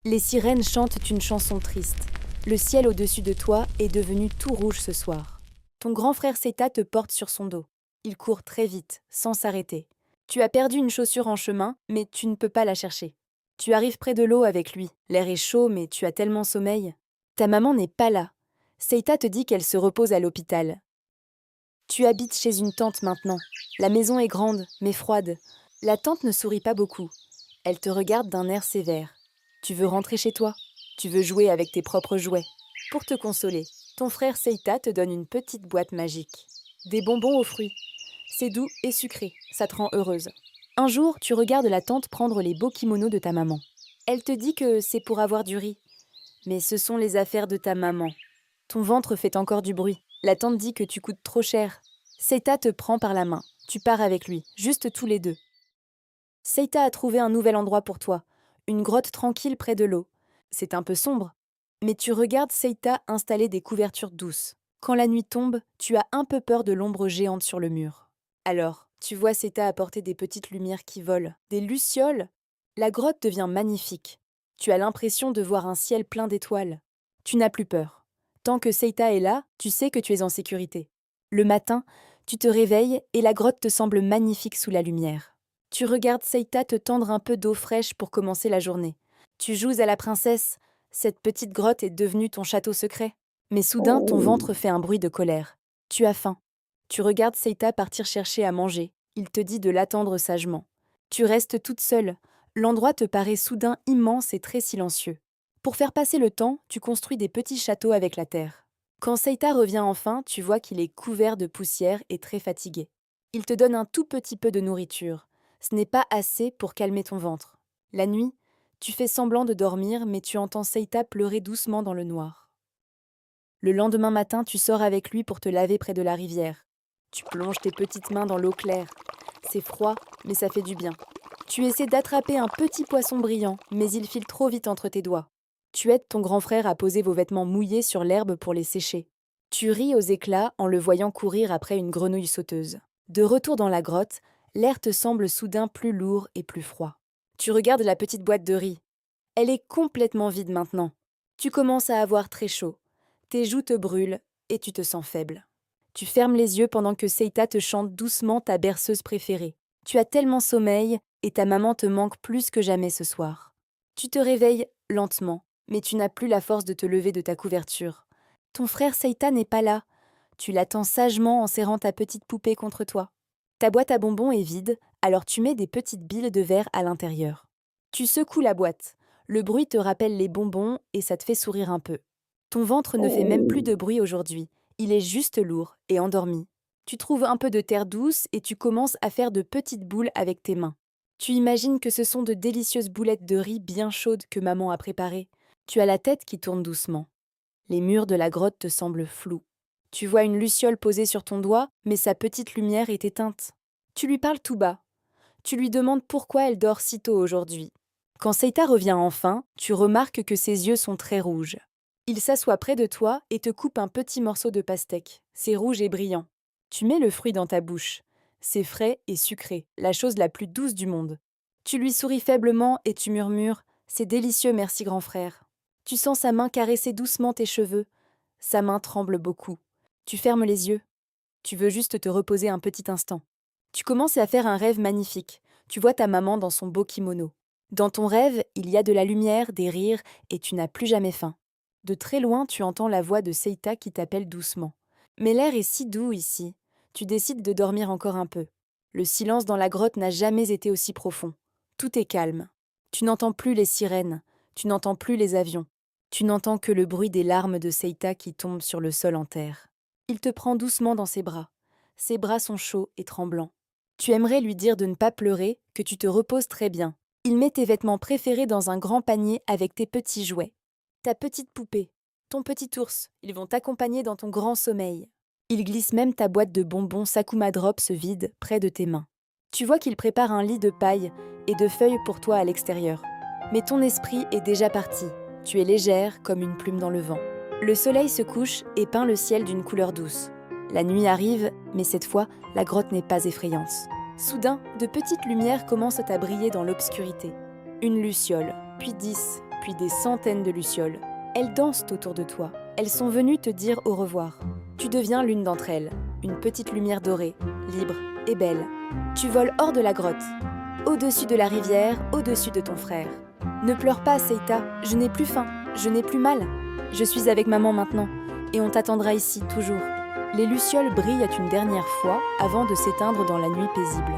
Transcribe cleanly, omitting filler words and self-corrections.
Les sirènes chantent une chanson triste. Le ciel au-dessus de toi est devenu tout rouge ce soir. Ton grand frère Seta te porte sur son dos. Il court très vite, sans s'arrêter. Tu as perdu une chaussure en chemin, mais tu ne peux pas la chercher. Tu arrives près de l'eau avec lui. L'air est chaud, mais tu as tellement sommeil. Ta maman n'est pas là. Seita te dit qu'elle se repose à l'hôpital. Tu habites chez une tante maintenant. La maison est grande, mais froide. La tante ne sourit pas beaucoup. Elle te regarde d'un air sévère. Tu veux rentrer chez toi. Tu veux jouer avec tes propres jouets. Pour te consoler, ton frère Seita te donne une petite boîte magique. Des bonbons aux fruits. C'est doux et sucré, ça te rend heureuse. Un jour, tu regardes la tante prendre les beaux kimonos de ta maman. Elle te dit que c'est pour avoir du riz. Mais ce sont les affaires de ta maman. Ton ventre fait encore du bruit. La tante dit que tu coûtes trop cher. Seita te prend par la main. Tu pars avec lui, juste tous les deux. Seita a trouvé un nouvel endroit pour toi, une grotte tranquille près de l'eau. C'est un peu sombre, mais tu regardes Seita installer des couvertures douces. Quand la nuit tombe, tu as un peu peur de l'ombre géante sur le mur. Alors, tu vois Seita apporter des petites lumières qui volent, des lucioles. La grotte devient magnifique. Tu as l'impression de voir un ciel plein d'étoiles. Tu n'as plus peur. Tant que Seita est là, tu sais que tu es en sécurité. Le matin, tu te réveilles et la grotte te semble magnifique sous la lumière. Tu regardes Seita te tendre un peu d'eau fraîche pour commencer la journée. Tu joues à la princesse. Cette petite grotte est devenue ton château secret. Mais soudain, ton ventre fait un bruit de colère. Tu as faim. Tu regardes Seita partir chercher à manger. Il te dit de l'attendre sagement. Tu restes toute seule. L'endroit te paraît soudain immense et très silencieux. Pour faire passer le temps, tu construis des petits châteaux avec la terre. Quand Seita revient enfin, tu vois qu'il est couvert de poussière et très fatigué. Il te donne un tout petit peu de nourriture. Ce n'est pas assez pour calmer ton ventre. La nuit, tu fais semblant de dormir, mais tu entends Seita pleurer doucement dans le noir. Le lendemain matin, tu sors avec lui pour te laver près de la rivière. Tu plonges tes petites mains dans l'eau claire. C'est froid, mais ça fait du bien. Tu essaies d'attraper un petit poisson brillant, mais il file trop vite entre tes doigts. Tu aides ton grand frère à poser vos vêtements mouillés sur l'herbe pour les sécher. Tu ris aux éclats en le voyant courir après une grenouille sauteuse. De retour dans la grotte, l'air te semble soudain plus lourd et plus froid. Tu regardes la petite boîte de riz. Elle est complètement vide maintenant. Tu commences à avoir très chaud. Tes joues te brûlent et tu te sens faible. Tu fermes les yeux pendant que Seita te chante doucement ta berceuse préférée. Tu as tellement sommeil et ta maman te manque plus que jamais ce soir. Tu te réveilles lentement, mais tu n'as plus la force de te lever de ta couverture. Ton frère Seita n'est pas là. Tu l'attends sagement en serrant ta petite poupée contre toi. Ta boîte à bonbons est vide, alors tu mets des petites billes de verre à l'intérieur. Tu secoues la boîte. Le bruit te rappelle les bonbons et ça te fait sourire un peu. Ton ventre ne fait même plus de bruit aujourd'hui. Il est juste lourd et endormi. Tu trouves un peu de terre douce et tu commences à faire de petites boules avec tes mains. Tu imagines que ce sont de délicieuses boulettes de riz bien chaudes que maman a préparées. Tu as la tête qui tourne doucement. Les murs de la grotte te semblent flous. Tu vois une luciole posée sur ton doigt, mais sa petite lumière est éteinte. Tu lui parles tout bas. Tu lui demandes pourquoi elle dort si tôt aujourd'hui. Quand Seita revient enfin, tu remarques que ses yeux sont très rouges. Il s'assoit près de toi et te coupe un petit morceau de pastèque. C'est rouge et brillant. Tu mets le fruit dans ta bouche. C'est frais et sucré, la chose la plus douce du monde. Tu lui souris faiblement et tu murmures « C'est délicieux, merci grand frère ». Tu sens sa main caresser doucement tes cheveux. Sa main tremble beaucoup. Tu fermes les yeux. Tu veux juste te reposer un petit instant. Tu commences à faire un rêve magnifique. Tu vois ta maman dans son beau kimono. Dans ton rêve, il y a de la lumière, des rires, et tu n'as plus jamais faim. De très loin, tu entends la voix de Seita qui t'appelle doucement. Mais l'air est si doux ici. Tu décides de dormir encore un peu. Le silence dans la grotte n'a jamais été aussi profond. Tout est calme. Tu n'entends plus les sirènes. Tu n'entends plus les avions. Tu n'entends que le bruit des larmes de Seita qui tombent sur le sol en terre. Il te prend doucement dans ses bras. Ses bras sont chauds et tremblants. Tu aimerais lui dire de ne pas pleurer, que tu te reposes très bien. Il met tes vêtements préférés dans un grand panier avec tes petits jouets. Ta petite poupée, ton petit ours, ils vont t'accompagner dans ton grand sommeil. Il glisse même ta boîte de bonbons Sakuma Drops vide près de tes mains. Tu vois qu'il prépare un lit de paille et de feuilles pour toi à l'extérieur. Mais ton esprit est déjà parti. Tu es légère comme une plume dans le vent. Le soleil se couche et peint le ciel d'une couleur douce. La nuit arrive, mais cette fois, la grotte n'est pas effrayante. Soudain, de petites lumières commencent à briller dans l'obscurité. Une luciole, puis 10, puis des centaines de lucioles. Elles dansent autour de toi. Elles sont venues te dire au revoir. Tu deviens l'une d'entre elles, une petite lumière dorée, libre et belle. Tu voles hors de la grotte, au-dessus de la rivière, au-dessus de ton frère. Ne pleure pas, Seita, je n'ai plus faim, je n'ai plus mal. Je suis avec maman maintenant, et on t'attendra ici, toujours. Les lucioles brillent une dernière fois avant de s'éteindre dans la nuit paisible.